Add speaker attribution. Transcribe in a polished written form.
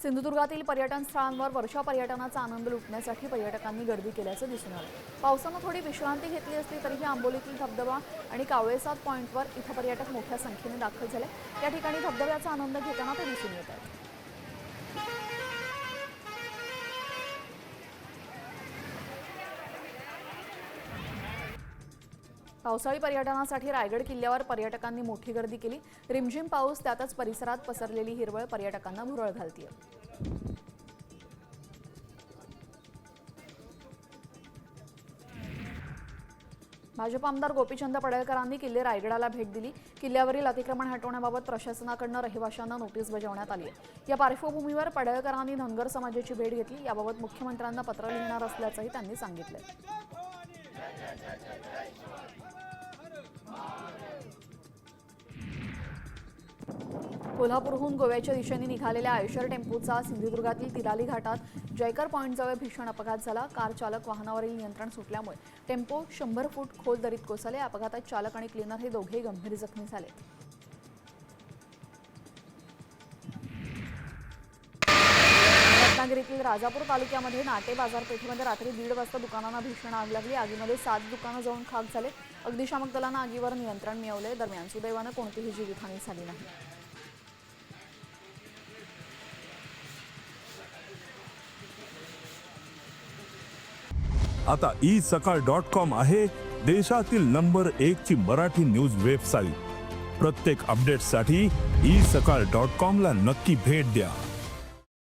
Speaker 1: सिंधुदुर्गातील पर्यटन स्थळांवर वर्षा पर्यटनाचा आनंद लुटण्यासाठी पर्यटकांनी गर्दी केल्याचं दिसून आलं। पावसानं थोडी विश्रांती घेतली असली तरीही आंबोलीतील धबधबा आणि कावळेसाद पॉइंटवर इथं पर्यटक मोठ्या संख्येने दाखल झाले। या ठिकाणी धबधब्याचा आनंद घेताना ते दिसून येत आहेत। पावसाळी पर्यटनासाठी रायगड किल्ल्यावर पर्यटकांनी मोठी गर्दी केली। रिमझिम पाऊस त्यातच परिसरात पसरलेली हिरवळ पर्यटकांना भुरळ घालतीये। भाजप आमदार गोपीचंद पडळकरांनी किल्ले रायगडाला भेट दिली। किल्ल्यावरील अतिक्रमण हटवण्याबाबत प्रशासनाकडून रहिवाशांना नोटीस बजावण्यात आली आहे। या पार्श्वभूमीवर पडळकरांनी धनगर समाजाची भेट घेतली। याबाबत मुख्यमंत्र्यांना पत्र लिहिणार असल्याचंही त्यांनी सांगितलं। कोल्हापूरहून गोव्याच्या दिशेने निघालेल्या आयशर टेम्पोचा सिंधुदुर्गातील तिलाली घाटात जयकर पॉइंटजवळ भीषण अपघात झाला। कार चालक वाहनावरील नियंत्रण सुटल्यामुळे टेम्पो 100 फूट खोल दरीत कोसळले। अपघातात चालक आणि क्लीनर हे दोघेही गंभीर जखमी झाले। रत्नागिरीतील राजापूर तालुक्यामध्ये नाटे बाजारपेठेमध्ये रात्री 1:30 वाजता दुकानांना भीषण आग लागली। आगीमध्ये 7 दुकानं जळून खाक झाले। अग्निशामक दलानं आगीवर नियंत्रण मिळवले। दरम्यान सुदैवानं कोणतीही जीवितहानी झाली नाही।
Speaker 2: आता isakal.com आहे देशातील नंबर 1 ची मराठी न्यूज वेबसाईट। प्रत्येक अपडेटसाठी isakal.com ला नक्की भेट द्या।